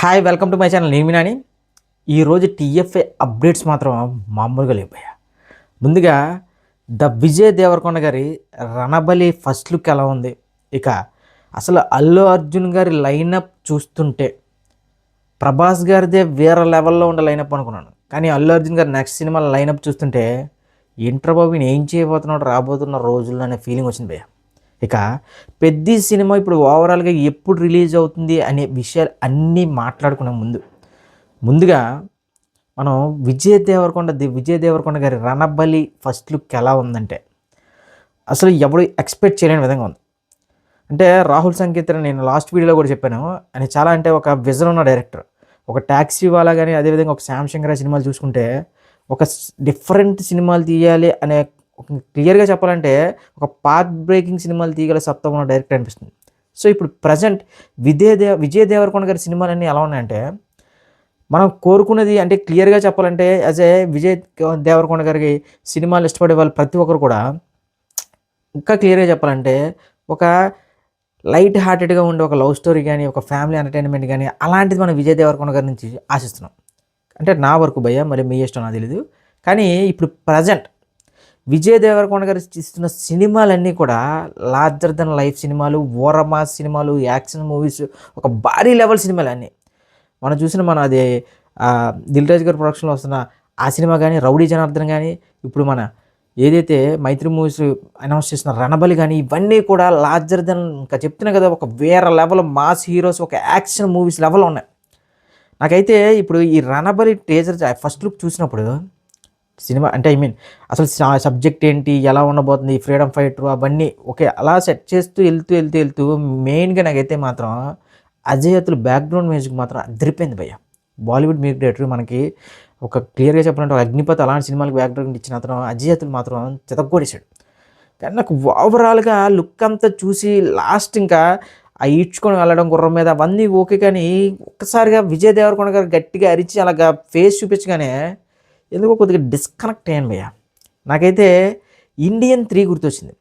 Hi welcome to my channel నేను మీ నాని. ఈరోజు TFA updates మాత్రం మామూలుగా లేకపోయా. ముందుగా విజయ్ దేవరకొండ గారి రణబలి ఫస్ట్ లుక్ ఎలా ఉంది, ఇక అసలు అల్లు అర్జున్ గారి లైనప్ చూస్తుంటే ప్రభాస్ గారిదే వేరే లెవెల్లో ఉండే లైనప్ అనుకున్నాను. కానీ అల్లు అర్జున్ గారి నెక్స్ట్ సినిమా లైనప్ చూస్తుంటే ఇంటర్ బాబు ఏం చేయబోతున్నాడు రాబోతున్న రోజుల్లో అనే ఫీలింగ్ వచ్చింది భయ్య. ఇక పెద్ద సినిమా ఇప్పుడు ఓవరాల్గా ఎప్పుడు రిలీజ్ అవుతుంది అనే విషయాలు అన్నీ మాట్లాడుకునే ముందుగా మనం విజయ్ దేవరకొండ గారి రణబలి ఫస్ట్ లుక్ ఎలా ఉందంటే అసలు ఎవడు ఎక్స్పెక్ట్ చేయలేని విధంగా ఉంది. అంటే రాహుల్ సంకేత్ నేను లాస్ట్ వీడియోలో కూడా చెప్పాను, అని చాలా అంటే ఒక విజన్ ఉన్న డైరెక్టర్. ఒక ట్యాక్సీ వాలా కానీ అదేవిధంగా ఒక శ్యామ్ శంకర సినిమాలు చూసుకుంటే ఒక డిఫరెంట్ సినిమాలు తీయాలి అనే ఒక క్లియర్గా చెప్పాలంటే ఒక పాత్ బ్రేకింగ్ సినిమాలు తీయగల సత్తా ఉన్న డైరెక్టర్ అనిపిస్తుంది. సో ఇప్పుడు ప్రజెంట్ విజయ్ దేవరకొండ గారి సినిమాలన్నీ ఎలా ఉన్నాయంటే మనం కోరుకున్నది, అంటే క్లియర్గా చెప్పాలంటే యాజ్ ఏ విజయ్ దేవరకొండ గారికి సినిమాలు ఇష్టపడే వాళ్ళు ప్రతి ఒక్కరు కూడా ఇంకా క్లియర్గా చెప్పాలంటే ఒక లైట్ హార్టెడ్గా ఉండే ఒక లవ్ స్టోరీ కానీ ఒక ఫ్యామిలీ ఎంటర్టైన్మెంట్ కానీ అలాంటిది మనం విజయ్ దేవరకొండ గారి నుంచి ఆశిస్తున్నాం. అంటే నా వరకు భయ్య, మరి మీ ఇష్టం నాకు తెలీదు. కానీ ఇప్పుడు ప్రజెంట్ విజయ్ దేవరకొండ గారు ఇస్తున్న సినిమాలన్నీ కూడా లార్జర్ దెన్ లైఫ్ సినిమాలు, ఓరమాస్ సినిమాలు, యాక్షన్ మూవీస్, ఒక భారీ లెవెల్ సినిమాలు అన్నీ మనం చూసిన అది దిల్ రాజు గారి ప్రొడక్షన్లో వస్తున్న ఆ సినిమా కానీ, రౌడీ జనార్దన్ కానీ, ఇప్పుడు మన ఏదైతే మైత్రి మూవీస్ అనౌన్స్ చేసిన రణబలి కానీ, ఇవన్నీ కూడా లార్జర్ దెన్, ఇంకా చెప్తున్నా కదా, ఒక వేరే లెవెల్ మాస్ హీరోస్, ఒక యాక్షన్ మూవీస్ లెవెల్ ఉన్నాయి. నాకైతే ఇప్పుడు ఈ రణబలి టేజర్ ఫస్ట్ లుక్ చూసినప్పుడు సినిమా అంటే అసలు సబ్జెక్ట్ ఏంటి, ఎలా ఉండబోతుంది, ఫ్రీడమ్ ఫైటర్ అవన్నీ ఓకే అలా సెట్ చేస్తూ వెళ్తూ మెయిన్గా నాకైతే మాత్రం అజయ్ అతుల్ బ్యాక్గ్రౌండ్ మ్యూజిక్ మాత్రం అదిరిపోయింది భయ్య. బాలీవుడ్ మ్యూజిక్ డైరెక్టర్ మనకి ఒక క్లియర్గా చెప్పాలంటే ఒక అగ్నిపత్ అలాంటి సినిమాలకు బ్యాక్గ్రౌండ్ ఇచ్చిన అతను అజయ్ అతుల్ మాత్రం చితగ్గొడేశాడు. కానీ నాకు ఓవరాల్గా లుక్ అంతా చూసి లాస్ట్ ఇంకా ఆ ఈడ్చుకొని వెళ్ళడం గుర్రం మీద అవన్నీ ఓకే, కానీ ఒక్కసారిగా విజయ్ దేవరకొండ గారు గట్టిగా అరిచి అలాగా ఫేస్ చూపించగానే ఎందుకో కొద్దిగా డిస్కనెక్ట్ అయ్యాను భయ్య. నాకైతే ఇండియన్ 3 గుర్తొచ్చింది.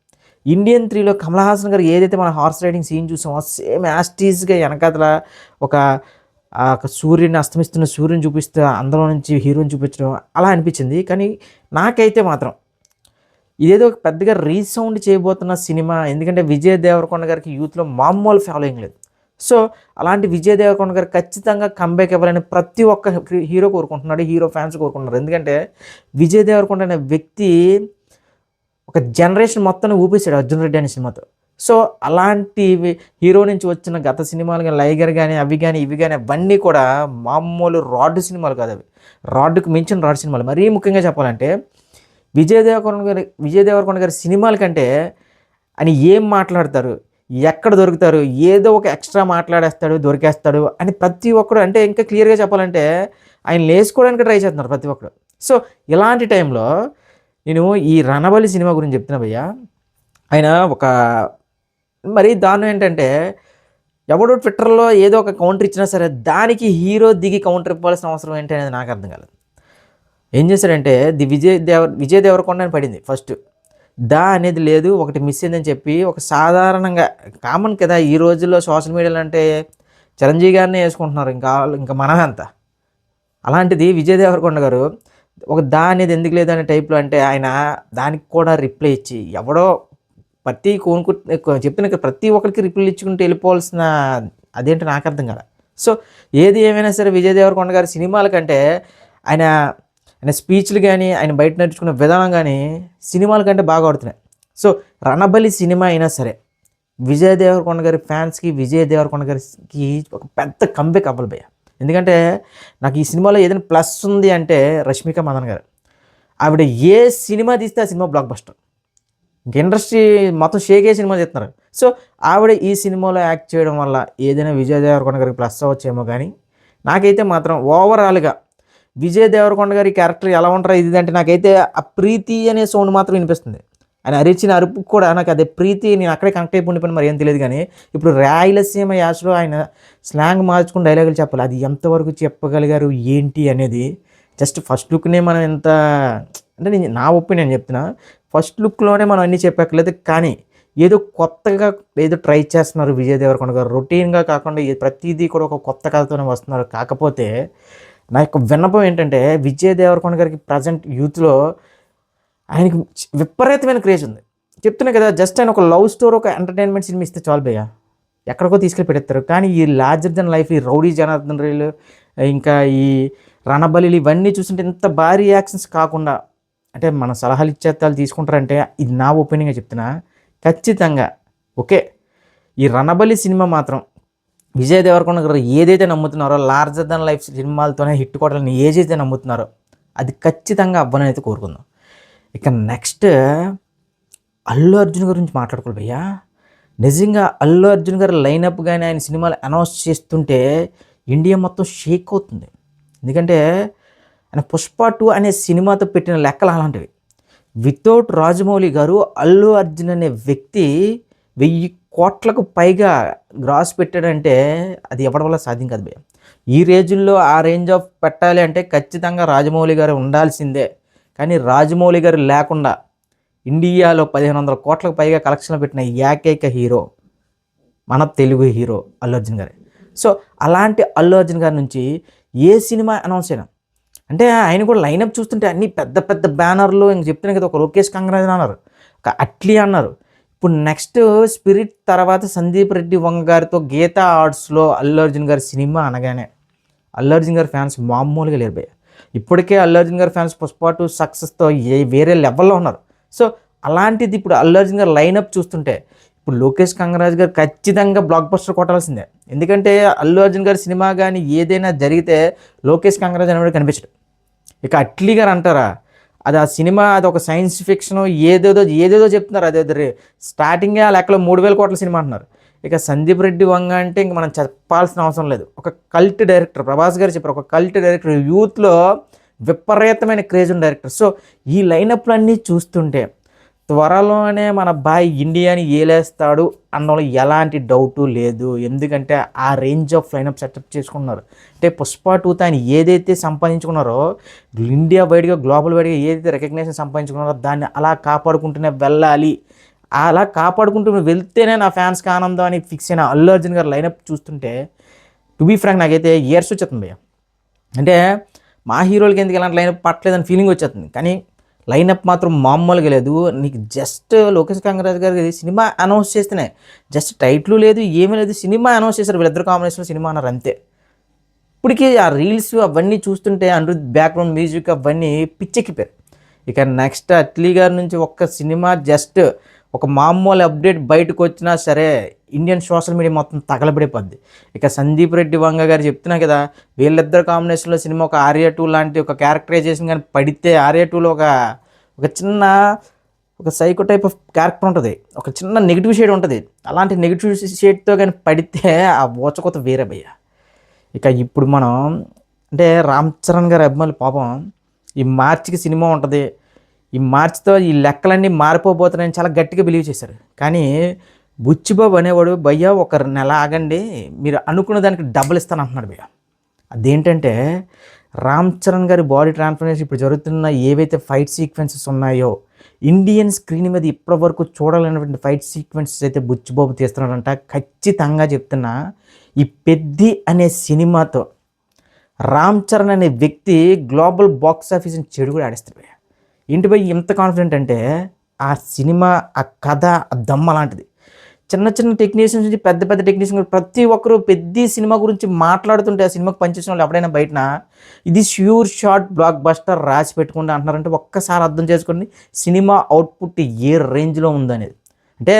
ఇండియన్ 3లో కమల్ హాసన్ గారు ఏదైతే మన హార్స్ రైడింగ్ సీన్ చూసామో సేమ్ యాస్టీస్గా వెనకాతల ఒక సూర్యుని అస్తమిస్తున్న సూర్యుని చూపిస్తూ అందులో నుంచి హీరోని చూపించడం అలా అనిపించింది. కానీ నాకైతే మాత్రం ఇదేదో పెద్దగా రీసౌండ్ చేయబోతున్న సినిమా, ఎందుకంటే విజయ్ దేవరకొండ గారికి యూత్లో మామూలు ఫాలోయింగ్ లేదు. సో అలాంటి విజయ్ దేవరకొండ గారు ఖచ్చితంగా కంబ్యాక్ ఇవ్వాలని ప్రతి ఒక్క హీరో కోరుకుంటున్నాడు, హీరో ఫ్యాన్స్ కోరుకుంటున్నారు. ఎందుకంటే విజయ్ దేవరకొండ అనే వ్యక్తి ఒక జనరేషన్ మొత్తాన్ని ఊపేశాడు అర్జున్ రెడ్డి అనే సినిమాతో. సో అలాంటి హీరో నుంచి వచ్చిన గత సినిమాలు కానీ, లైగర్ కానీ, అవి కానీ ఇవి కానీ అవన్నీ కూడా మామూలు రాడ్ సినిమాలు కాదు, అవి రాడ్కు మించిన రాడ్ సినిమాలు. మరీ ముఖ్యంగా చెప్పాలంటే విజయ్ దేవరకొండ గారి సినిమాల కంటే ఆయన ఏం మాట్లాడతారు, ఎక్కడ దొరుకుతారు, ఏదో ఒక ఎక్స్ట్రా మాట్లాడేస్తాడు, దొరికేస్తాడు అని ప్రతి ఒక్కడు, అంటే ఇంకా క్లియర్గా చెప్పాలంటే ఆయన లేసుకోవడానికి ట్రై చేస్తున్నారు ప్రతి ఒక్కడు. సో ఇలాంటి టైంలో నేను ఈ రణబలి సినిమా గురించి చెప్తున్నా భయ్య. ఆయన ఒక మరి దారుణం ఏంటంటే ఎవడో ట్విట్టర్లో ఏదో ఒక కౌంటర్ ఇచ్చినా సరే దానికి హీరో దిగి కౌంటర్ ఇవ్వాల్సిన అవసరం ఏంటి అనేది నాకు అర్థం కాలేదు. ఏం చేశాడంటే విజయ్ దేవరకొండ అని పడింది ఫస్ట్, అనేది లేదు, ఒకటి మిస్ అయిందని చెప్పి ఒక సాధారణంగా కామన్ కదా ఈ రోజుల్లో సోషల్ మీడియాలో, అంటే చిరంజీవి గారినే వేసుకుంటున్నారు ఇంకా మనమే అంతా. అలాంటిది విజయ్ దేవరకొండ గారు ఒక అనేది ఎందుకు లేదనే టైప్లో, అంటే ఆయన దానికి కూడా రిప్లై ఇచ్చి ఎవడో చెప్తున్న ప్రతి ఒక్కరికి రిప్లై ఇచ్చుకుంటూ వెళ్ళిపోవాల్సిన అదేంటి నాకు అర్థం కదా. సో ఏది ఏమైనా సరే విజయ్ దేవరకొండ గారి సినిమాల కంటే ఆయన స్పీచ్లు కానీ, ఆయన బయట నడుచుకున్న విధానం కానీ సినిమాల కంటే బాగా ఆడుతున్నాయి. సో రణబలి సినిమా అయినా సరే విజయ్ దేవరకొండ గారి ఫ్యాన్స్కి, విజయ్ దేవరకొండ గారికి ఒక పెద్ద కంబ్యాక్ అవ్వాలి భయ్య. ఎందుకంటే నాకు ఈ సినిమాలో ఏదైనా ప్లస్ ఉంది అంటే రష్మిక మందన్ గారు. ఆవిడ ఏ సినిమా తీస్తే ఆ సినిమా బ్లాక్ బస్టర్, ఇంక ఇండస్ట్రీ మొత్తం షేక్ అయ్యే సినిమా చేస్తున్నారు. సో ఆవిడ ఈ సినిమాలో యాక్ట్ చేయడం వల్ల ఏదైనా విజయ్ దేవరకొండ గారికి ప్లస్ అవ్వచ్చేమో. కానీ నాకైతే మాత్రం ఓవరాల్గా విజయ్ దేవరకొండ గారి క్యారెక్టర్ ఎలా ఉంటారో ఇది అంటే నాకైతే ఆ ప్రీతి అనే సౌండ్ మాత్రం వినిపిస్తుంది. ఆయన అరిచిన అరుపు కూడా నాకు అదే ప్రీతి, నేను అక్కడే కనెక్ట్ అయిపోయిన మరి ఏం తెలియదు. కానీ ఇప్పుడు రాయలసీమ యాసలో ఆయన స్లాంగ్ మార్చుకుని డైలాగులు చెప్పాలి, అది ఎంతవరకు చెప్పగలిగారు ఏంటి అనేది జస్ట్ ఫస్ట్ లుక్నే మనం ఎంత, అంటే నా ఒపీనియన్ చెప్తున్నా, ఫస్ట్ లుక్లోనే మనం అన్నీ చెప్పక్కర్లేదు. కానీ ఏదో కొత్తగా ఏదో ట్రై చేస్తున్నారు విజయ్ దేవరకొండ గారు. రొటీన్‌గా కాకుండా ప్రతీదీ కూడా ఒక కొత్త కథతోనే వస్తున్నారు. కాకపోతే నా యొక్క విన్నపం ఏంటంటే విజయ్ దేవరకొండ గారికి ప్రజెంట్ యూత్‌లో ఆయనకి విపరీతమైన క్రేజ్ ఉంది. చెప్తున్నా కదా! జస్ట్ ఆయన ఒక లవ్ స్టోరీ, ఒక ఎంటర్‌టైన్‌మెంట్ సినిమా ఇస్తే చాలు భయ్యా. ఎక్కడికో తీసుకెళ్ళి పెట్టేస్తారు. కానీ ఈ లార్జర్ దెన్ లైఫ్, ఈ రౌడీ జనార్దన్ రీల్, ఇంకా ఈ రణబలిలు ఇవన్నీ చూస్తుంటే ఇంత భారీ యాక్షన్స్ కాకుండా, అంటే మన సలహాలు ఇచ్చేత్తాలు తీసుకుంటారంటే ఇది నా ఒపీనియన్‌గా చెప్తున్నా. ఖచ్చితంగా ఓకే. ఈ 'రణబలి' సినిమా మాత్రం విజయ్ దేవరకొండ గారు ఏదైతే నమ్ముతున్నారో లార్జర్ దెన్ లైఫ్ సినిమాలతోనే హిట్ కొట్టాలని ఏదైతే నమ్ముతున్నారో అది ఖచ్చితంగా అవ్వాలని అయితే కోరుకుందాం. ఇక నెక్స్ట్ అల్లు అర్జున్ గురించి మాట్లాడుకోవాలి భయ్యా. నిజంగా అల్లు అర్జున్ గారు లైనప్ గాని ఆయన సినిమాలు అనౌన్స్ చేస్తుంటే ఇండియా మొత్తం షేక్ అవుతుంది. ఎందుకంటే ఆయన 'పుష్ప 2' అనే సినిమాతో పెట్టిన లెక్కలు అలాంటివి. వితౌట్ రాజమౌళి గారు అల్లు అర్జున్ అనే వ్యక్తి 1000 కోట్లకు పైగా గ్రాస్ పెట్టాడంటే అది ఎవరి వల్ల సాధ్యం కాదు భయ్యా. ఈ రేంజ్‌లో ఆ రేంజ్ ఆఫ్ పెట్టాలి అంటే ఖచ్చితంగా రాజమౌళి గారు ఉండాల్సిందే. కానీ రాజమౌళి గారు లేకుండా ఇండియాలో 1500 కోట్లకు పైగా కలెక్షన్లు పెట్టిన ఏకైక హీరో మన తెలుగు హీరో అల్లు అర్జున్ గారే. సో అలాంటి అల్లు అర్జున్ గారి నుంచి ఏ సినిమా అనౌన్స్ అయినా, అంటే ఆయన కూడా లైనప్ చూస్తుంటే అన్ని పెద్ద పెద్ద బ్యానర్లు, ఇంక చెప్తున్నాను కదా, ఒక లోకేష్ కంగరాజ్ అన్నారు, ఒక అట్లీ అన్నారు. ఇప్పుడు నెక్స్ట్ స్పిరిట్ తర్వాత సందీప్ రెడ్డి వంగ గారితో గీతా ఆర్ట్స్లో అల్లు అర్జున్ గారి సినిమా అనగానే అల్లు అర్జున్ గారి ఫ్యాన్స్ మామూలుగా లేరు భయ్య. ఇప్పటికే అల్లు అర్జున్ గారి ఫ్యాన్స్ 'పుష్ప 2' సక్సెస్తో వేరే లెవెల్లో ఉన్నారు. సో అలాంటిది ఇప్పుడు అల్లు అర్జున్ గారు లైనప్ చూస్తుంటే ఇప్పుడు లోకేష్ కంగరాజ్ గారు ఖచ్చితంగా బ్లాక్ బస్టర్ కొట్టాల్సిందే. ఎందుకంటే అల్లు అర్జున్ గారి సినిమా కానీ ఏదైనా జరిగితే లోకేష్ కంగరాజ్ అనేవాడు కనిపించడు. ఇక అట్లీ గారు అంటారా, అది ఆ సినిమా అది ఒక సైన్స్ ఫిక్షన్ ఏదేదో చెప్తున్నారు. అదే స్టార్టింగే ఆ లెక్కలో 3000 కోట్ల సినిమా అంటున్నారు. ఇక సందీప్ రెడ్డి వంగ అంటే ఇంక మనం చెప్పాల్సిన అవసరం లేదు. ఒక కల్ట్ డైరెక్టర్, ప్రభాస్ గారు చెప్పారు, ఒక కల్ట్ డైరెక్టర్, యూత్లో విపరీతమైన క్రేజ్ ఉన్న డైరెక్టర్. సో ఈ లైనప్లన్నీ చూస్తుంటే త్వరలోనే మన బాయ్ ఇండియాని ఏలేస్తాడు అన్నలో ఎలాంటి డౌటు లేదు. ఎందుకంటే ఆ రేంజ్ ఆఫ్ లైనప్ సెటప్ చేసుకున్నారు. అంటే 'పుష్ప 2' ఆయన ఏదైతే సంపాదించుకున్నారో ఇండియా వైడ్గా, గ్లోబల్ వైడ్గా ఏదైతే రికగ్నేషన్ సంపాదించుకున్నారో దాన్ని అలా కాపాడుకుంటూనే వెళ్ళాలి. అలా కాపాడుకుంటూ వెళ్తేనే నా ఫ్యాన్స్కి ఆనందం అని ఫిక్స్ అయిన అల్లు అర్జున్ గారు లైనప్ చూస్తుంటే టు బీ ఫ్రాంక్ నాకైతే ఇయర్స్ వచ్చేస్తుంది భయ్య. అంటే మా హీరోలకి ఎందుకు ఇలాంటి లైనప్ పట్టలేదని ఫీలింగ్ వచ్చేస్తుంది. కానీ లైనప్ మాత్రం మామూలుగా లేదు. నీకు జస్ట్ లోకేష్ కంగరాజ్ గారికి సినిమా అనౌన్స్ చేస్తేనే జస్ట్ టైటిల్ లేదు, ఏమీ లేదు, సినిమా అనౌన్స్ చేశారు, వీళ్ళిద్దరు కాంబినేషన్లో సినిమా అన్నారు అంతే. ఇప్పటికీ ఆ రీల్స్ అవన్నీ చూస్తుంటే అనిరుద్ బ్యాక్గ్రౌండ్ మ్యూజిక్ అవన్నీ పిచ్చెక్కిపోయారు. ఇక నెక్స్ట్ అట్లీ గారి నుంచి ఒక్క సినిమా జస్ట్ ఒక మామూలు అప్డేట్ బయటకు వచ్చినా సరే ఇండియన్ సోషల్ మీడియా మొత్తం తగలబడిపోద్ది. ఇక సందీప్ రెడ్డి వంగ గారు చెప్తున్నా కదా, వీళ్ళిద్దరు కాంబినేషన్లో సినిమా ఒక 'ఆర్య 2' లాంటి ఒక క్యారెక్టరైజేషన్ కానీ పడితే, 'ఆర్య 2'లో ఒక చిన్న ఒక సైకో టైప్ ఆఫ్ క్యారెక్టర్ ఉంటుంది, ఒక చిన్న నెగిటివ్ షేడ్ ఉంటుంది. అలాంటి నెగిటివ్ షేడ్తో కానీ పడితే ఆ ఊచకోత వేరే భయ్య. ఇక ఇప్పుడు మనం అంటే రామ్ చరణ్ గారి అభిమానులు పాపం ఈ మార్చికి సినిమా ఉంటుంది, ఈ మార్చితో ఈ లెక్కలన్నీ మారిపోబోతున్నాయని చాలా గట్టిగా బిలీవ్ చేశారు. కానీ బుచ్చిబాబు అనేవాడు, భయ్యా ఒక నెల ఆగండి, మీరు అనుకున్న దానికి డబ్బులు ఇస్తాను అంటున్నాడు భయ్య. అదేంటంటే రామ్ చరణ్ గారి బాడీ ట్రాన్స్ఫర్మేషన్ ఇప్పుడు జరుగుతున్న ఏవైతే ఫైట్ సీక్వెన్సెస్ ఉన్నాయో ఇండియన్ స్క్రీన్ మీద ఇప్పటివరకు చూడాలనేటువంటి ఫైట్ సీక్వెన్సెస్ అయితే బుచ్చిబాబు తీస్తున్నాడంట. ఖచ్చితంగా చెప్తున్నా, ఈ 'పెద్ది' అనే సినిమాతో రామ్ చరణ్ అనే వ్యక్తి గ్లోబల్ బాక్స్ ఆఫీస్ని చెడు కూడా ఆడిస్తాడు భయ్య. ఏంటి భయ్ ఎంత కాన్ఫిడెంట్ అంటే ఆ సినిమా, ఆ కథ, ఆ దమ్మ లాంటిది. చిన్న చిన్న టెక్నీషియన్స్ నుంచి పెద్ద పెద్ద టెక్నీషియన్ ప్రతి ఒక్కరు 'పెద్ది' సినిమా గురించి మాట్లాడుతుంటే, ఆ సినిమాకి పనిచేసిన వాళ్ళు ఎవడైనా బయటన ఇది ష్యూర్ షాట్ బ్లాక్ బస్టర్ రాసి పెట్టుకుంటే అంటున్నారంటే ఒక్కసారి అర్థం చేసుకోండి సినిమా అవుట్పుట్ ఏ రేంజ్లో ఉందనేది. అంటే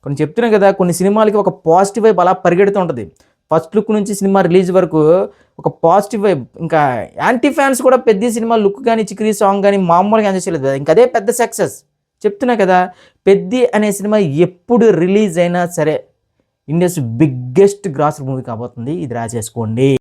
కొన్ని చెప్తున్నాం కదా, కొన్ని సినిమాలకి ఒక పాజిటివ్ వైబ్ అలా పరిగెడుతూ ఉంటుంది. ఫస్ట్ లుక్ నుంచి సినిమా రిలీజ్ వరకు ఒక పాజిటివ్ వైబ్. ఇంకా యాంటీ ఫ్యాన్స్ కూడా 'పెద్ది' సినిమా లుక్ కానీ, చిక్రీ సాంగ్ కానీ మామూలుగా ఎంజాయ్ చేయలేదు. ఇంకా అదే పెద్ద సక్సెస్. చెప్తున్నా కదా, 'పెద్ది' అనే సినిమా ఎప్పుడు రిలీజ్ అయినా సరే ఇండియాస్ బిగ్గెస్ట్ గ్రాస్ మూవీ కాబోతుంది. ఇది రాసేసుకోండి.